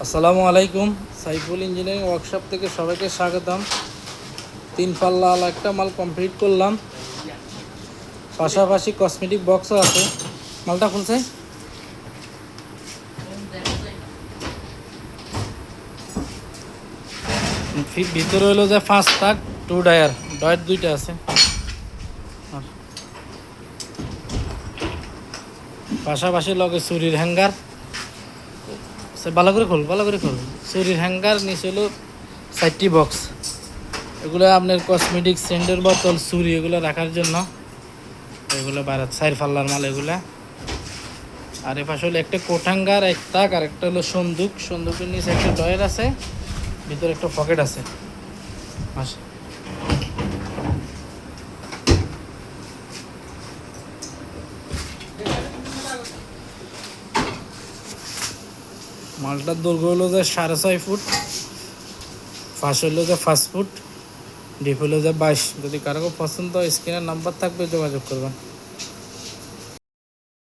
আসসালামু আলাইকুম। Saiful engineering workshop থেকে সবাইকে স্বাগতম। 3 পাল্লা একটা মাল কমপ্লিট করলাম, পাশাপাশি কসমেটিক বক্সও আছে। মালটা খুলছে, ভিতরে হলো যে 5 তাক 2 ডায়ার, ডয়ের 2টা আছে। পাশাপাশি লগে চুরির হ্যাঙ্গার, ভালো করে খোল। চুরির হ্যাঙ্গার নিচে হলো 4টি বক্স। এগুলো আপনার কসমেটিক, সেন্টের বোতল, চুরি এগুলো রাখার জন্য। এগুলো 4 পাল্লার মাল এগুলা। আর এ পাশে হলো একটা কোঠাঙ্গার, এক তাক, আর একটা হলো সন্দুকের নিচে একটা ডয়ের আছে, ভিতরে একটা পকেট আছে। মালটার দৈর্ঘ্য হলো যে 6.5 ফুট, ফাঁস হলো যে 5 ফুট, ডিপ হলো যে 22। যদি কারো পছন্দ হয় স্ক্রিনের নাম্বার থাকবে, যোগাযোগ করবেন।